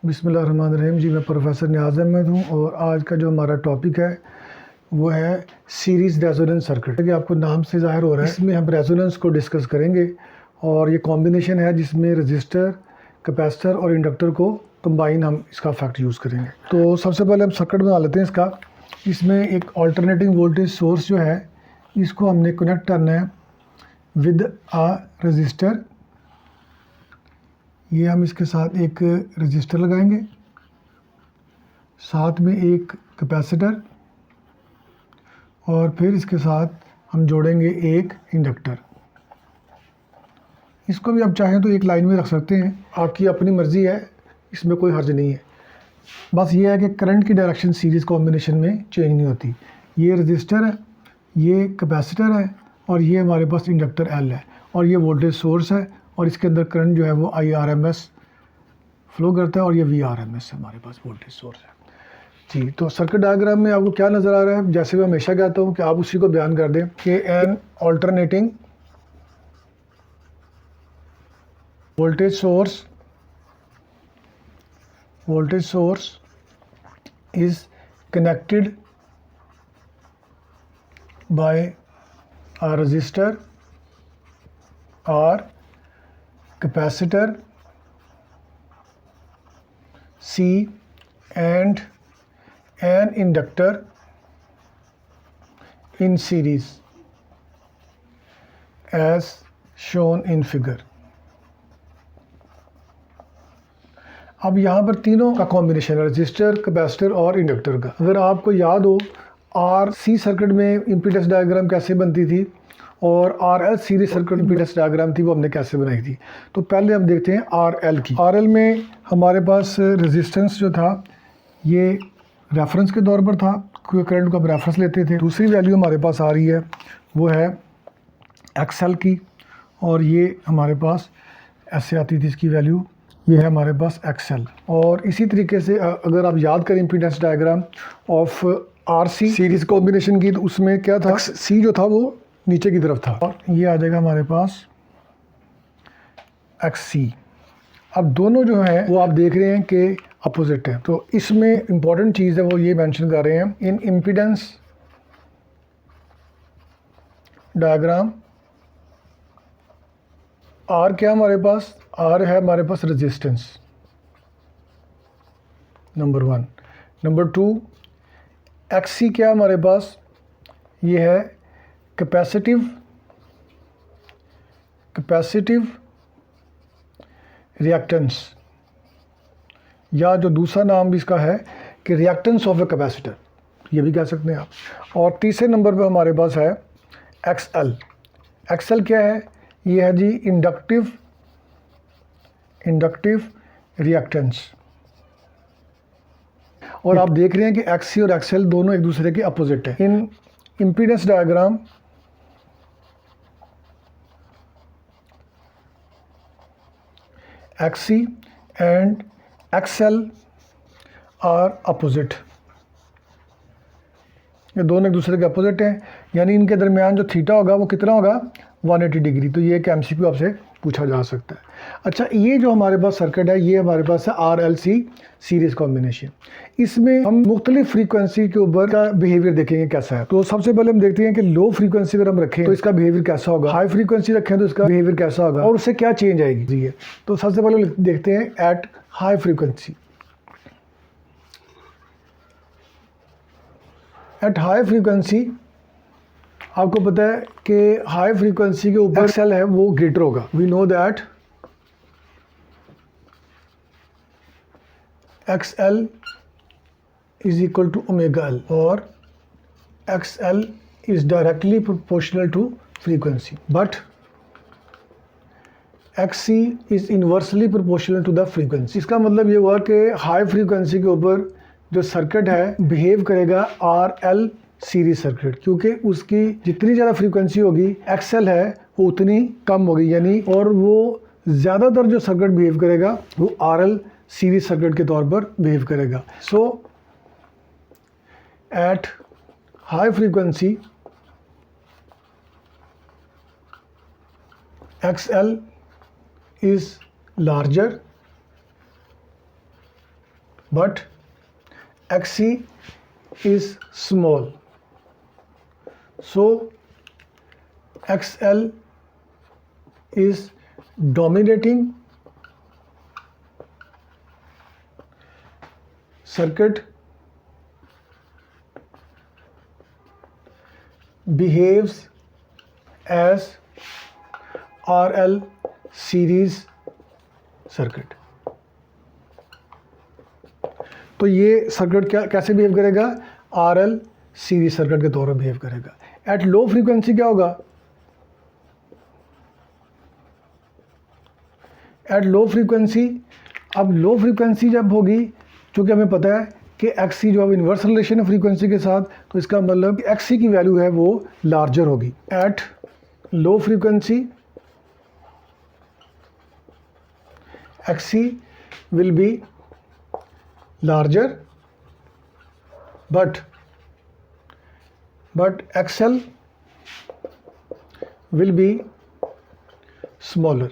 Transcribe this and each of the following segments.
बिस्मिल्लाहिर्रहमानिर्रहीम। जी मैं प्रोफेसर नियाज़ अहमद हूँ और आज का जो हमारा टॉपिक है वो है सीरीज़ रेजोनेंस सर्किट। कि आपको नाम से ज़ाहिर हो रहा है, इसमें हम रेजोनेंस को डिस्कस करेंगे और ये कॉम्बिनेशन है जिसमें रजिस्टर, कैपेसिटर और इंडक्टर को कंबाइन हम इसका फैक्ट यूज़ करेंगे। तो सबसे पहले हम सर्किट बना लेते हैं इसका। इसमें एक अल्टरनेटिंग वोल्टेज सोर्स जो है इसको हमने कनेक्ट करना है विद आ रजिस्टर। ये हम इसके साथ एक रजिस्टर लगाएंगे, साथ में एक कैपेसिटर और फिर इसके साथ हम जोड़ेंगे एक इंडक्टर। इसको भी आप चाहें तो एक लाइन में रख सकते हैं, आपकी अपनी मर्ज़ी है, इसमें कोई हर्ज नहीं है। बस ये है कि करंट की डायरेक्शन सीरीज़ कॉम्बिनेशन में चेंज नहीं होती। ये रजिस्टर है, ये कैपेसिटर है और ये हमारे पास इंडक्टर एल है और ये वोल्टेज सोर्स है और इसके अंदर करंट जो है वो IRMS फ्लो करता है और ये VRMS है, हमारे पास वोल्टेज सोर्स है। जी, तो सर्किट डायग्राम में आपको क्या नज़र आ रहा है? जैसे मैं हमेशा कहता हूँ कि आप उसी को बयान कर दें कि an alternating voltage source is connected by a resistor or capacitor C and an inductor in series as shown in figure। अब यहाँ पर तीनों का कॉम्बिनेशन है, रजिस्टर, कैपेसिटर और इंडक्टर का। अगर आपको याद हो RC सर्किट में इम्पीडेंस डायग्राम कैसे बनती थी और RL series circuit impedance diagram थी वो हमने कैसे बनाई थी, तो पहले हम देखते हैं RL की। RL में हमारे पास रेजिस्टेंस जो था ये रेफरेंस के तौर पर था, क्योंकि करंट को हम रेफरेंस लेते थे। दूसरी वैल्यू हमारे पास आ रही है वो है XL की और ये हमारे पास ऐसे आती थी इसकी वैल्यू, ये है हमारे पास XL। और इसी तरीके से अगर आप याद करें impedance diagram of RC series combination की, तो उसमें क्या था, C जो था वो नीचे की तरफ था और ये आ जाएगा हमारे पास XC। अब दोनों जो है वो आप देख रहे हैं कि अपोजिट है। तो इसमें इंपॉर्टेंट चीज़ है वो ये मेंशन कर रहे हैं, इन इम्पीडेंस डायग्राम R क्या हमारे पास, R है हमारे पास रेजिस्टेंस, नंबर 1। नंबर 2 XC क्या हमारे पास, ये है कैपेसिटिव रिएक्टेंस, या जो दूसरा नाम भी इसका है कि रिएक्टेंस ऑफ ए कैपेसिटर, ये भी कह सकते हैं आप। और तीसरे नंबर पे हमारे पास है XL। XL क्या है, ये है जी इंडक्टिव रिएक्टेंस। और आप देख रहे हैं कि XC और XL दोनों एक दूसरे के अपोजिट है। In impedance diagram XC and XL are opposite, ये दोनों एक दूसरे के अपोजिट हैं, यानी इनके दरमियान जो थीटा होगा वो कितना होगा, 180 डिग्री। तो ये एक MCQ आपसे पूछा जा सकता है। अच्छा, ये जो हमारे पास सर्किट है ये हमारे पास है RLC सीरीज कॉम्बिनेशन। इसमें हम मुख्तलिफ फ्रीक्वेंसी के ऊपर का बिहेवियर देखेंगे कैसा है। तो सबसे पहले हम देखते हैं कि लो फ्रीक्वेंसी अगर हम रखें तो इसका बिहेवियर कैसा होगा, हाई फ्रीक्वेंसी रखें तो इसका बिहेवियर कैसा होगा और उससे क्या चेंज आएगी। तो सबसे पहले देखते हैं eight high frequency. Eight high frequency आपको पता है कि हाई फ्रीक्वेंसी के ऊपर XL है वो ग्रेटर होगा। We know that XL is equal to omega L और XL is directly proportional to frequency, but XC is inversely proportional to the frequency. इसका मतलब ये हुआ कि हाई फ्रीक्वेंसी के ऊपर जो सर्किट है बिहेव करेगा RL सीरीज सर्किट, क्योंकि उसकी जितनी ज़्यादा फ्रीक्वेंसी होगी XL है वो उतनी कम होगी, यानी और वो ज़्यादातर जो सर्किट बिहेव करेगा वो RL सीरीज सर्किट के तौर पर बिहेव करेगा। So at high frequency XL is larger but XC is small. So XL is dominating circuit, behaves as RL series circuit. तो ये सर्किट कैसे बिहेव करेगा? RL सीरीज सर्किट के तौर पर बिहेव करेगा। एट लो फ्रीक्वेंसी क्या होगा? एट लो फ्रीक्वेंसी, अब लो फ्रीक्वेंसी जब होगी, चूँकि हमें पता है कि XC जो अब इन्वर्स रिलेशन है फ्रीक्वेंसी के साथ, तो इसका मतलब XC की वैल्यू है वो लार्जर होगी। At low frequency XC will be larger, but XL will be smaller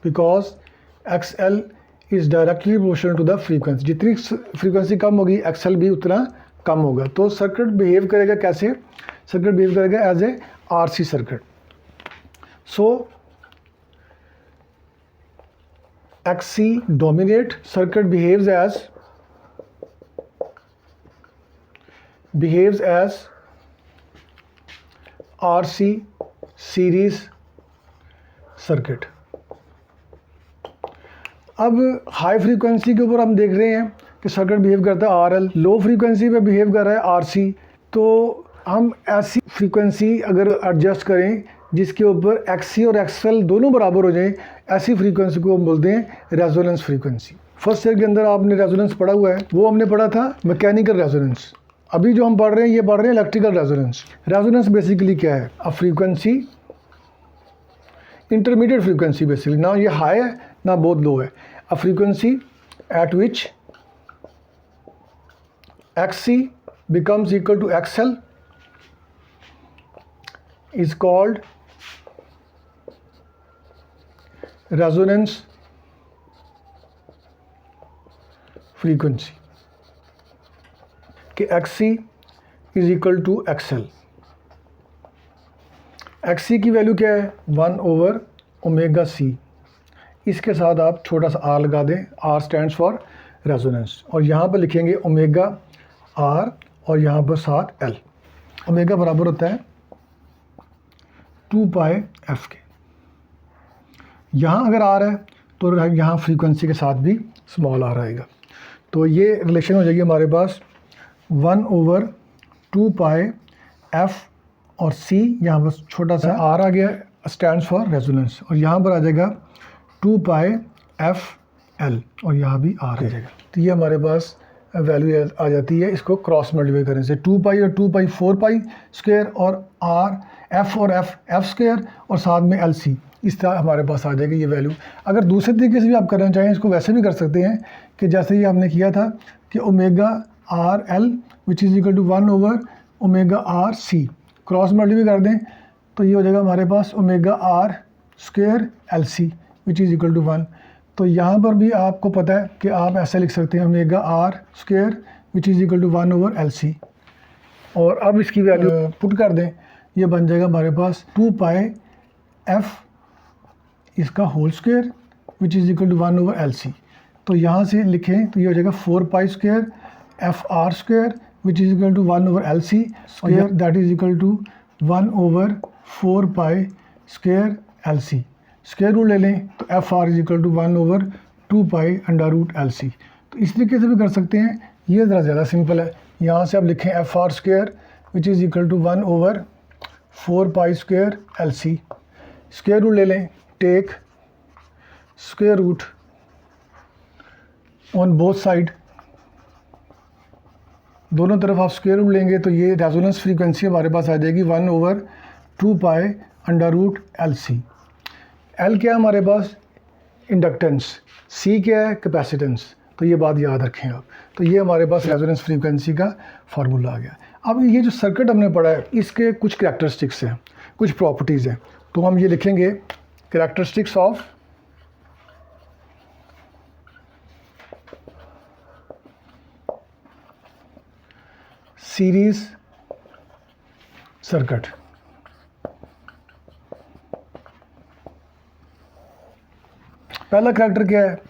because XL is directly proportional to the frequency। जितनी फ्रीक्वेंसी कम होगी XL भी उतना कम होगा। तो सर्किट बिहेव करेगा कैसे? सर्किट बिहेव करेगा as a RC circuit. So XC dominate, circuit behaves as RC series circuit। अब हाई फ्रीक्वेंसी के ऊपर हम देख रहे हैं कि सर्किट बिहेव करता है RL, लो फ्रीक्वेंसी पे बिहेव कर रहा है RC। तो हम ऐसी फ्रीक्वेंसी अगर एडजस्ट करें जिसके ऊपर XC और XL दोनों बराबर हो जाएं, ऐसी फ्रीक्वेंसी को हम बोलते हैं रेजोनेंस फ्रीक्वेंसी। फर्स्ट ईयर के अंदर आपने रेजोनेंस पढ़ा हुआ है, वो हमने पढ़ा था मैकेनिकल रेजोनेंस। अभी जो हम पढ़ रहे हैं ये पढ़ रहे हैं इलेक्ट्रिकल रेजोनेंस। रेजोनेंस बेसिकली क्या है? A frequency, intermediate frequency basically, ना ये हाई है ना बहुत लो है। A frequency eight which XC becomes equal to XL is called resonance frequency, कि XC is equal to XL। XC की वैल्यू क्या है? 1 ओमेगा C। इसके साथ आप छोटा सा R लगा दें, R स्टैंड्स फॉर रेजोनेंस, और यहाँ पर लिखेंगे ओमेगा R और यहाँ पर साथ L। ओमेगा बराबर होता है 2 पाई F के। यहाँ अगर R है तो यहाँ फ्रीक्वेंसी के साथ भी स्मॉल R आएगा। तो ये रिलेशन हो जाएगी हमारे पास 1/2 पाई F और C, यहाँ पर छोटा सा R आ गया, स्टैंड्स फॉर रेजोनेंस, और यहाँ पर आ जाएगा 2 पाई F L और यहाँ भी R आ जाएगा। तो ये हमारे पास वैल्यू आ जाती है। इसको क्रॉस मल्टीप्लाई करने से 2 पाई और 2 पाई 4 पाई स्क्वायर, और R F और F स्क्वायर, और साथ में LC, इस तरह हमारे पास आ जाएगी ये वैल्यू। अगर दूसरे तरीके से भी आप करना चाहें, इसको वैसे भी कर सकते हैं कि जैसे ये हमने किया था कि omega RL which is equal to 1 omega RC, cross multiply कर दें तो ये हो जाएगा हमारे पास omega R square LC which is equal to 1। तो यहाँ पर भी आपको पता है कि आप ऐसा लिख सकते हैं omega R square which is equal to 1/LC, और अब इसकी वैल्यू पुट कर दें, ये बन जाएगा हमारे पास 2 पाई F इसका whole square which is equal to 1/LC। तो यहाँ से लिखें तो ये हो जाएगा 4 pi square FR square which is equal to 1/LC square, that is equal to 1/4 pi square LC। Square root ले लें तो FR is equal to 1/2 pi √LC। तो इस तरीके से भी कर सकते हैं, ये ज़रा ज़्यादा सिंपल है। यहाँ से आप लिखें FR square which is equal to 1/4 pi square LC। Square root ले लें, take square root on both side, दोनों तरफ आप स्क्वायर रूट लेंगे तो ये रेजोनेंस फ्रीक्वेंसी हमारे पास आ जाएगी 1/2 पाई √LC। L क्या है हमारे पास? इंडक्टेंस। C क्या है? कैपेसिटेंस। तो ये बात याद रखें आप। तो ये हमारे पास रेजोनेंस फ्रीक्वेंसी का फार्मूला आ गया। अब ये जो सर्किट हमने पढ़ा है इसके कुछ कैरेक्टरिस्टिक्स हैं, कुछ प्रॉपर्टीज़ हैं। तो हम ये लिखेंगे कैरेक्टरिस्टिक्स ऑफ सीरीज सर्किट। पहला करैक्टर क्या है?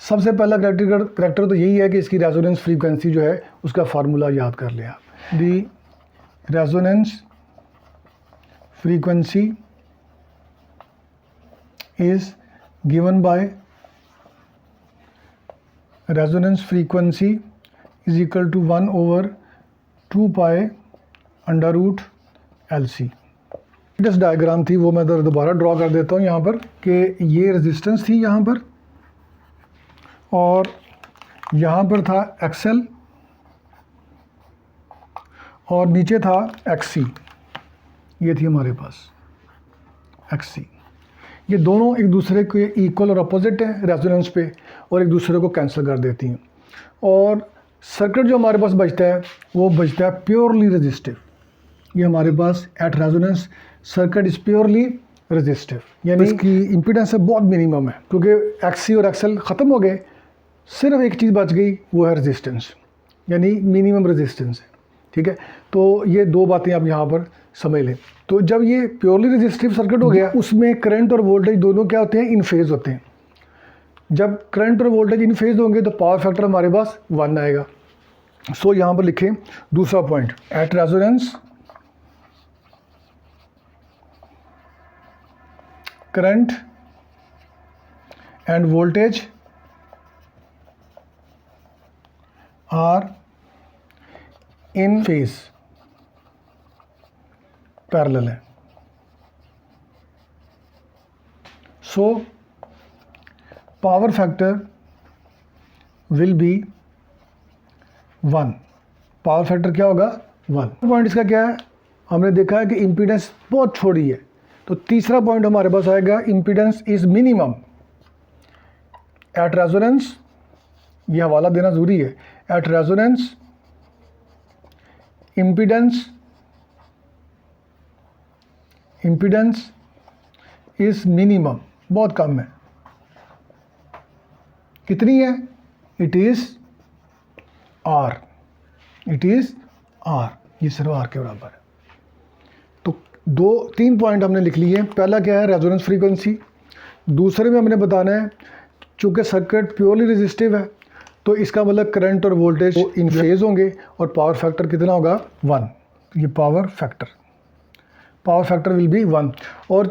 सबसे पहला करैक्टर तो यही है कि इसकी रेजोनेंस फ्रीक्वेंसी जो है उसका फार्मूला याद कर लिया। The resonance frequency is given by resonance frequency is equal to 1/2 pi under root LC। इस डायग्राम थी वो मैं दोबारा ड्रॉ कर देता हूँ यहाँ पर कि ये रेजिस्टेंस थी यहाँ पर और यहाँ पर था XL और नीचे था XC। ये थी हमारे पास XC। ये दोनों एक दूसरे के इक्वल और अपोजिट हैं रेजोनेंस पे और एक दूसरे को कैंसिल कर देती हैं और सर्किट जो हमारे पास बचता है वो बचता है प्योरली रेजिस्टिव। ये हमारे पास at resonance circuit is purely resistive, यानी इसकी इम्पीडेंस बहुत मिनिमम है क्योंकि XC और XL ख़त्म हो गए, सिर्फ एक चीज़ बच गई वो है रेजिस्टेंस, यानी मिनिमम रेजिस्टेंस है। ठीक है, तो ये दो बातें आप यहाँ पर समझ लें। तो जब ये प्योरली रेजिस्टिव सर्किट हो गया उसमें करंट और वोल्टेज दोनों क्या होते हैं? इन फेज होते हैं। जब करंट और वोल्टेज इन फेज होंगे तो पावर फैक्टर हमारे पास 1 आएगा। सो यहाँ पर लिखें दूसरा point, at resonance current and voltage are in phase, parallel है। So power factor will be 1। Power factor क्या होगा? 1। पॉइंट इसका क्या है? हमने देखा है कि इम्पीडेंस बहुत छोटी है, तो तीसरा पॉइंट हमारे पास आएगा impedance is minimum at resonance. ये हवाला देना ज़रूरी है। At resonance impedance is minimum, बहुत कम है। कितनी है? It is R। It is R, ये सिर्फ R के बराबर है। तो 3 पॉइंट हमने लिख लिए। पहला क्या है? Resonance frequency. दूसरे में हमने बताना है चूँकि सर्किट प्योरली रेजिस्टिव है तो इसका मतलब करंट और वोल्टेज इन फेज होंगे और पावर फैक्टर कितना होगा? 1। ये पावर फैक्टर विल बी 1। और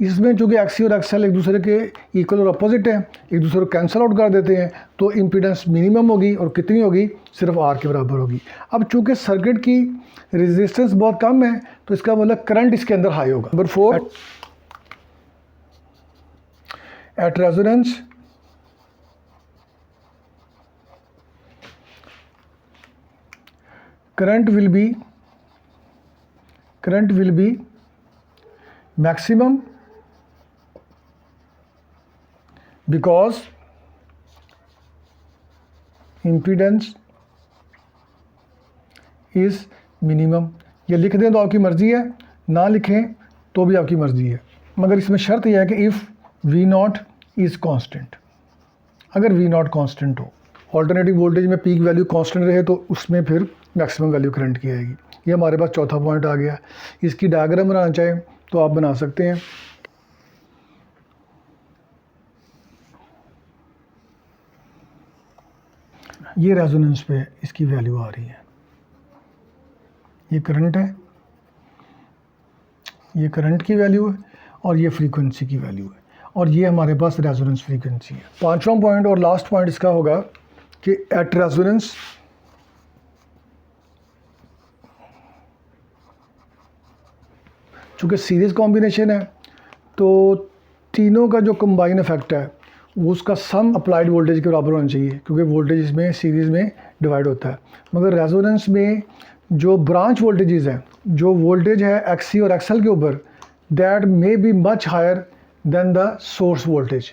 इसमें चूँकि XC और XL एक दूसरे के इक्वल और अपोजिट हैं, एक दूसरे को कैंसिल आउट कर देते हैं, तो इम्पीडेंस मिनिमम होगी और कितनी होगी? सिर्फ R के बराबर होगी। अब चूँकि सर्किट की रेजिस्टेंस बहुत कम है तो इसका मतलब करंट इसके अंदर हाई होगा। Number 4, at resonance current will be maximum because impedance is minimum। ये लिख दें तो आपकी मर्ज़ी है, ना लिखें तो भी आपकी मर्ज़ी है, मगर इसमें शर्त यह है कि इफ़ V0 इज़ कांस्टेंट। अगर V0 कांस्टेंट हो, ऑल्टरनेटिव वोल्टेज में पीक वैल्यू कांस्टेंट रहे तो उसमें फिर मैक्सिमम वैल्यू करंट की आएगी। ये हमारे पास चौथा पॉइंट आ गया। इसकी डायग्राम बनाना चाहें तो आप बना सकते हैं। ये रेजोनेंस पे इसकी वैल्यू आ रही है, ये करंट है, ये करंट की वैल्यू है और ये फ्रीक्वेंसी की वैल्यू है और ये हमारे पास रेजोनेंस फ्रीक्वेंसी है। पांचवा पॉइंट और लास्ट पॉइंट इसका होगा कि एट रेजोनेंस चूँकि सीरीज़ कॉम्बिनेशन है तो तीनों का जो कंबाइन इफेक्ट है वो उसका सम अप्लाइड वोल्टेज के बराबर होना चाहिए, क्योंकि वोल्टेज इसमें सीरीज़ में डिवाइड होता है। मगर रेजोनेंस में जो ब्रांच वोल्टेजेस हैं, जो वोल्टेज है XC और XL के ऊपर, that may be much higher than the source voltage.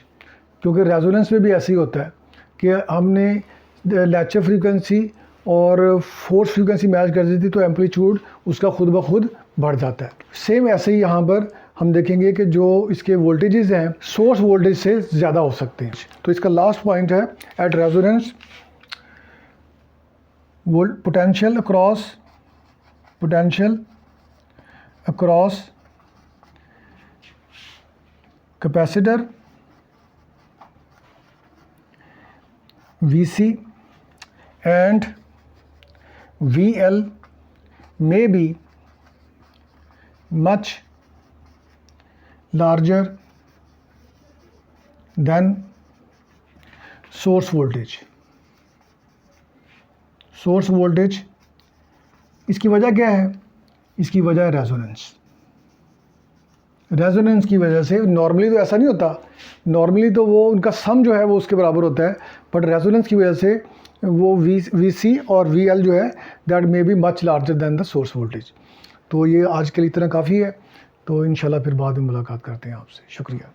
क्योंकि रेजोनेंस में भी ऐसे ही होता है कि हमने लेक्चर फ्रीक्वेंसी और फोर्स फ्रीक्वेंसी मैच कर दी थी तो एम्पलीट्यूड उसका खुद ब खुद बढ़ जाता है। सेम ऐसे ही यहाँ पर हम देखेंगे कि जो इसके वोल्टेजेस हैं सोर्स वोल्टेज से ज़्यादा हो सकते हैं। तो इसका लास्ट पॉइंट है at resonance potential across potential across capacitor VC and VL may be much larger than source voltage. Source voltage, इसकी वजह क्या है? इसकी वजह है रेजोनेंस। रेजोनेंस की वजह से नॉर्मली तो ऐसा नहीं होता, नॉर्मली तो वो उनका सम जो है वो उसके बराबर होता है, बट रेजोनेंस की वजह से वो वी सी और वी एल जो है that may be much larger than the source voltage. तो ये आज के लिए इतना काफ़ी है, तो इंशाल्लाह फिर बाद में मुलाकात करते हैं आपसे। शुक्रिया।